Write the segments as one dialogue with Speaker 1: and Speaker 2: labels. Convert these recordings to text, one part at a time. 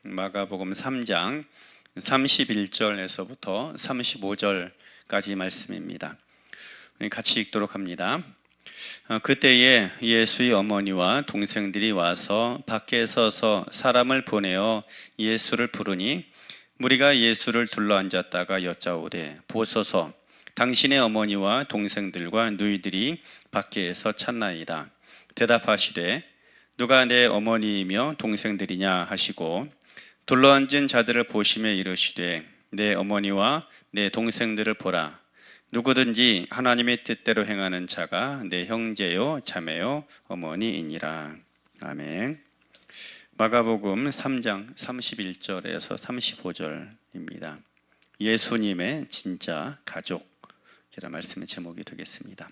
Speaker 1: 마가복음 3장 31절에서부터 35절까지 말씀입니다. 같이 읽도록 합니다. 그때에 예수의 어머니와 동생들이 와서 밖에 서서 사람을 보내어 예수를 부르니 무리가 예수를 둘러앉았다가 여짜오되 보소서 당신의 어머니와 동생들과 누이들이 밖에서 찾나이다. 대답하시되 누가 내 어머니이며 동생들이냐 하시고 둘러앉은 자들을 보시며 이르시되 내 어머니와 내 동생들을 보라. 누구든지 하나님의 뜻대로 행하는 자가 내 형제요 자매요 어머니이니라. 아멘. 마가복음 3장 31절에서 35절입니다. 예수님의 진짜 가족이라는 말씀의 제목이 되겠습니다.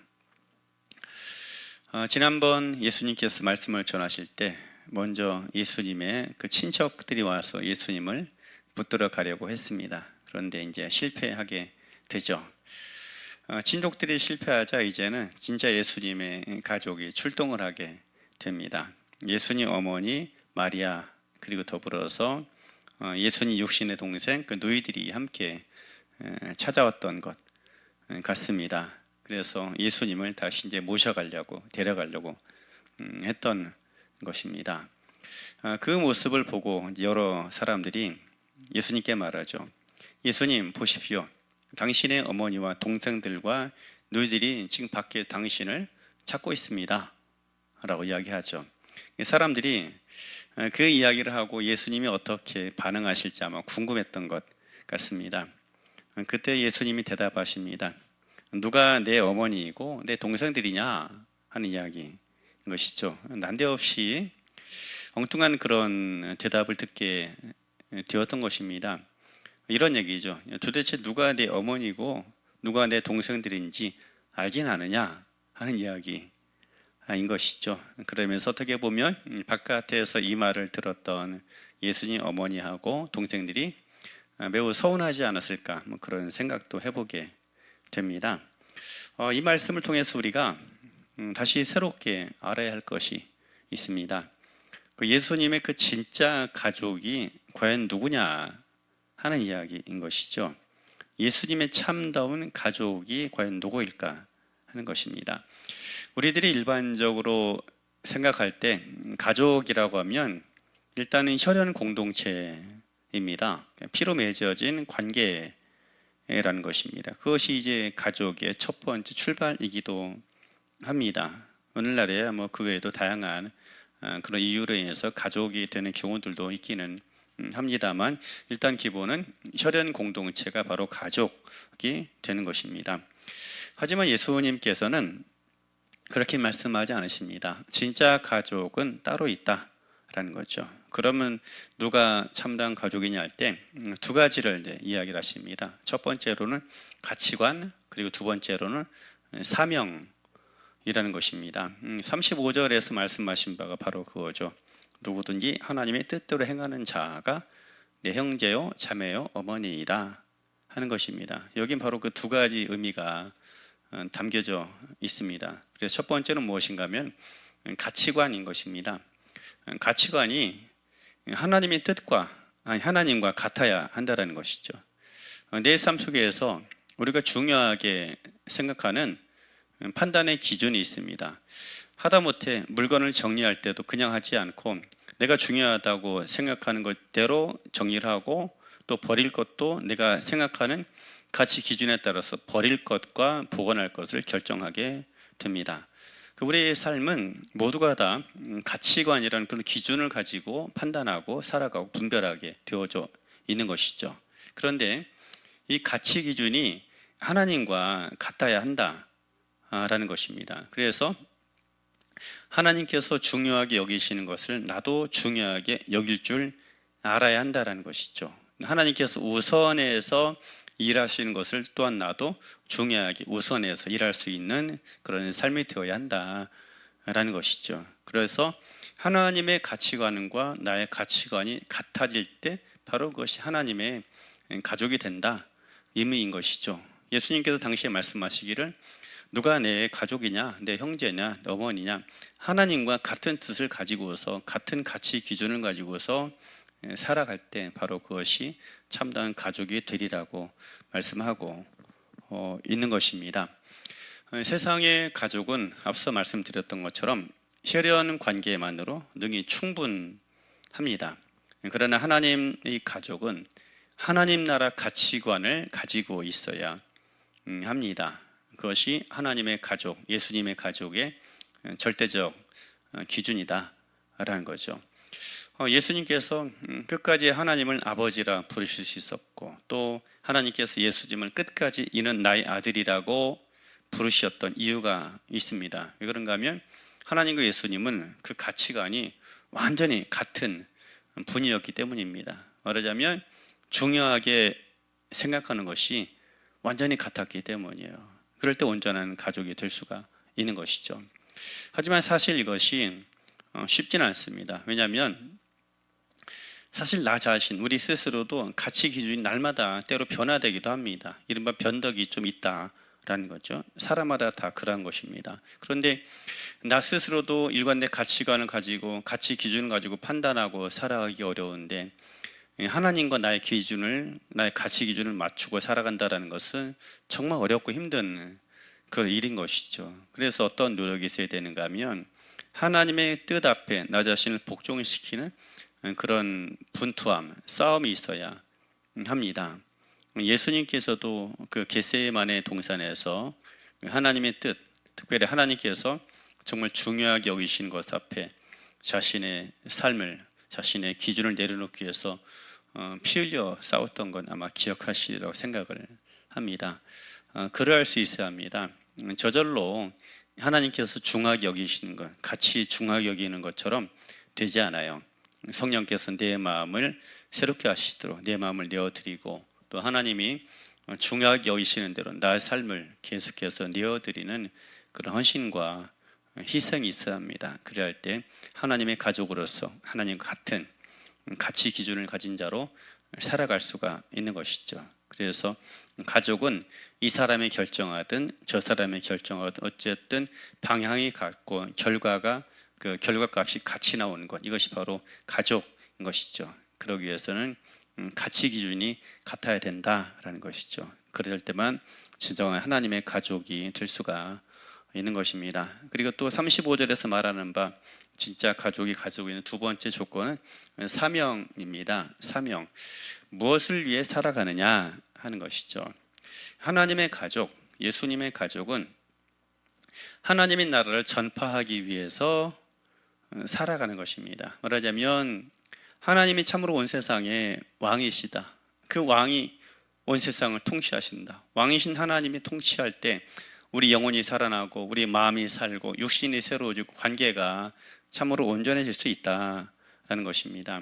Speaker 1: 지난번 예수님께서 말씀을 전하실 때 먼저 예수님의 그 친척들이 와서 예수님을 붙들어 가려고 했습니다. 그런데 이제 실패하게 되죠. 친족들이 실패하자 이제는 진짜 예수님의 가족이 출동을 하게 됩니다. 예수님 어머니 마리아 그리고 더불어서 예수님 육신의 동생 그 누이들이 함께 찾아왔던 것 같습니다. 그래서 예수님을 다시 이제 모셔가려고 데려가려고 했던 것입니다. 그 모습을 보고 여러 사람들이 예수님께 말하죠. 예수님 보십시오. 당신의 어머니와 동생들과 누이들이 지금 밖에 당신을 찾고 있습니다 라고 이야기하죠. 사람들이 그 이야기를 하고 예수님이 어떻게 반응하실지 아마 궁금했던 것 같습니다. 그때 예수님이 대답하십니다. 누가 내 어머니이고 내 동생들이냐 하는 이야기인 것이죠. 난데없이 엉뚱한 그런 대답을 듣게 되었던 것입니다. 이런 얘기죠. 도대체 누가 내 어머니고 누가 내 동생들인지 알긴 아느냐 하는 이야기인 것이죠. 그러면서 어떻게 보면 바깥에서 이 말을 들었던 예수님 어머니하고 동생들이 매우 서운하지 않았을까 그런 생각도 해보게 됩니다. 이 말씀을 통해서 우리가 다시 새롭게 알아야 할 것이 있습니다. 그 예수님의 그 진짜 가족이 과연 누구냐 하는 이야기인 것이죠. 예수님의 참다운 가족이 과연 누구일까 하는 것입니다. 우리들이 일반적으로 생각할 때 가족이라고 하면 일단은 혈연 공동체입니다. 피로 맺어진 관계라는 것입니다. 그것이 이제 가족의 첫 번째 출발이기도 합니다. 오늘날에 그 외에도 다양한 그런 이유로 인해서 가족이 되는 경우들도 있기는 합니다만 일단 기본은 혈연 공동체가 바로 가족이 되는 것입니다. 하지만 예수님께서는 그렇게 말씀하지 않으십니다. 진짜 가족은 따로 있다라는 거죠. 그러면 누가 참다운 가족이냐 할 때 두 가지를 이야기를 하십니다. 첫 번째로는 가치관, 그리고 두 번째로는 사명이라는 것입니다. 35절에서 말씀하신 바가 바로 그거죠. 누구든지 하나님의 뜻대로 행하는 자가 내 형제요 자매요 어머니이라 하는 것입니다. 여긴 바로 그 두 가지 의미가 담겨져 있습니다. 그래서 첫 번째는 무엇인가 하면 가치관인 것입니다. 가치관이 하나님의 뜻과 하나님과 같아야 한다는 것이죠. 내 삶 속에서 우리가 중요하게 생각하는 판단의 기준이 있습니다. 하다못해 물건을 정리할 때도 그냥 하지 않고 내가 중요하다고 생각하는 것대로 정리를 하고 또 버릴 것도 내가 생각하는 가치 기준에 따라서 버릴 것과 보관할 것을 결정하게 됩니다. 우리의 삶은 모두가 다 가치관이라는 그런 기준을 가지고 판단하고 살아가고 분별하게 되어져 있는 것이죠. 그런데 이 가치 기준이 하나님과 같아야 한다라는 것입니다. 그래서 하나님께서 중요하게 여기시는 것을 나도 중요하게 여길 줄 알아야 한다는 것이죠. 하나님께서 우선해서 일하시는 것을 또한 나도 중요하게 우선해서 일할 수 있는 그런 삶이 되어야 한다라는 것이죠. 그래서 하나님의 가치관과 나의 가치관이 같아질 때 바로 그것이 하나님의 가족이 된다 의미인 것이죠. 예수님께서 당시에 말씀하시기를 누가 내 가족이냐, 내 형제냐, 내 어머니냐, 하나님과 같은 뜻을 가지고서 같은 가치 기준을 가지고서 살아갈 때 바로 그것이 참다운 가족이 되리라고 말씀하고 있는 것입니다. 세상의 가족은 앞서 말씀드렸던 것처럼 혈연 관계만으로 능히 충분합니다. 그러나 하나님의 가족은 하나님 나라 가치관을 가지고 있어야 합니다. 그것이 하나님의 가족, 예수님의 가족의 절대적 기준이다라는 거죠. 예수님께서 끝까지 하나님을 아버지라 부르실 수 있었고, 또 하나님께서 예수님을 끝까지 이는 나의 아들이라고 부르셨던 이유가 있습니다. 왜 그런가 하면 하나님과 예수님은 그 가치관이 완전히 같은 분이었기 때문입니다. 말하자면 중요하게 생각하는 것이 완전히 같았기 때문이에요. 그럴 때 온전한 가족이 될 수가 있는 것이죠. 하지만 사실 이것이 쉽지는 않습니다. 왜냐하면 사실 나 자신, 우리 스스로도 가치 기준이 날마다 때로 변화되기도 합니다. 이른바 변덕이 좀 있다라는 거죠. 사람마다 다 그러한 것입니다. 그런데 나 스스로도 일관된 가치관을 가지고 가치 기준을 가지고 판단하고 살아가기 어려운데, 하나님과 나의 기준을, 나의 가치 기준을 맞추고 살아간다는 것은 정말 어렵고 힘든 그 일인 것이죠. 그래서 어떤 노력이 있어야 되는가 하면 하나님의 뜻 앞에 나 자신을 복종시키는 그런 분투함, 싸움이 있어야 합니다. 예수님께서도 그 겟세마네 동산에서 하나님의 뜻, 특별히 하나님께서 정말 중요하게 여기신 것 앞에 자신의 삶을, 자신의 기준을 내려놓기 위해서 피 흘려 싸웠던 건 아마 기억하시리라고 생각을 합니다. 그러할 수 있어야 합니다. 저절로 하나님께서 중하게 여기시는 것, 같이 중하게 여기는 것처럼 되지 않아요. 성령께서 내 마음을 새롭게 하시도록 내 마음을 내어드리고, 또 하나님이 중하게 여기시는 대로 나의 삶을 계속해서 내어드리는 그런 헌신과 희생이 있어야 합니다. 그래야 할 때 하나님의 가족으로서 하나님과 같은 가치 기준을 가진 자로 살아갈 수가 있는 것이죠. 그래서 가족은 이 사람이 결정하든 저 사람이 결정하든 어쨌든 방향이 같고 결과가 그 결과값이 같이 나오는 것, 이것이 바로 가족인 것이죠. 그러기 위해서는 가치 기준이 같아야 된다라는 것이죠. 그럴 때만 진정한 하나님의 가족이 될 수가 있는 것입니다. 그리고 또 35절에서 말하는 바 진짜 가족이 가지고 있는 두 번째 조건은 사명입니다. 사명. 무엇을 위해 살아가느냐 하는 것이죠. 하나님의 가족, 예수님의 가족은 하나님의 나라를 전파하기 위해서 살아가는 것입니다. 말하자면 하나님이 참으로 온 세상의 왕이시다. 그 왕이 온 세상을 통치하신다. 왕이신 하나님이 통치할 때 우리 영혼이 살아나고 우리 마음이 살고 육신이 새로워지고 관계가 참으로 온전해질 수 있다라는 것입니다.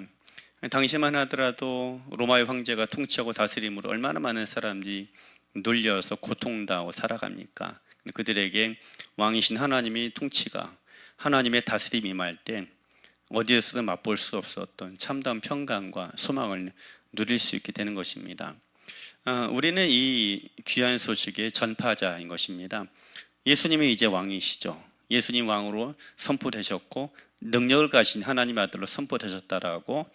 Speaker 1: 당시만 하더라도 로마의 황제가 통치하고 다스림으로 얼마나 많은 사람들이 눌려서 고통당하고 살아갑니까? 그들에게 왕이신 하나님이 통치가, 하나님의 다스림이 임할 때 어디에서도 맛볼 수 없었던 참다운 평강과 소망을 누릴 수 있게 되는 것입니다. 우리는 이 귀한 소식의 전파자인 것입니다. 예수님이 이제 왕이시죠. 예수님 왕으로 선포되셨고 능력을 가진 하나님 아들로 선포되셨다라고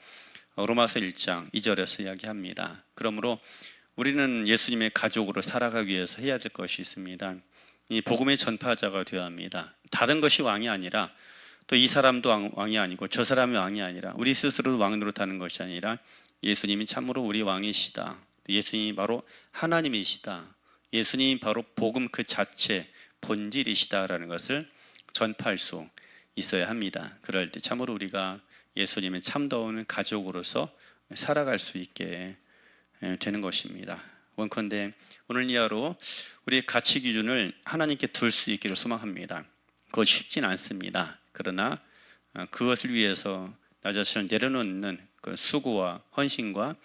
Speaker 1: 로마서 1장 2절에서 이야기합니다. 그러므로 우리는 예수님의 가족으로 살아가기 위해서 해야 될 것이 있습니다. 이 복음의 전파자가 되어야 합니다. 다른 것이 왕이 아니라, 또 이 사람도 왕이 아니고 저 사람이 왕이 아니라, 우리 스스로 왕으로 타는 것이 아니라 예수님이 참으로 우리 왕이시다. 예수님이 바로 하나님이시다. 예수님이 바로 복음 그 자체 본질이시다라는 것을 전파할 수 있어야 합니다. 그럴 때 참으로 우리가 예수님의 참다운 가족으로서 살아갈 수 있게 되는 것입니다. 원컨대 오늘 이하로 우리의 가치 기준을 하나님께 둘 수 있기를 소망합니다. 그것 쉽진 않습니다. 그러나 그것을 위해서 나 자신을 내려놓는 그 수고와 헌신과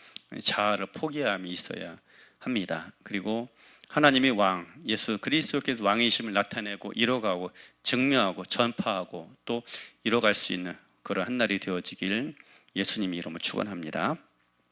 Speaker 1: 자아를 포기함이 있어야 합니다. 그리고 하나님의 왕, 예수 그리스도께서 왕이심을 나타내고 이뤄가고 증명하고 전파하고 또 이뤄갈 수 있는 그런 한 날이 되어지길 예수님의 이름으로 축원합니다.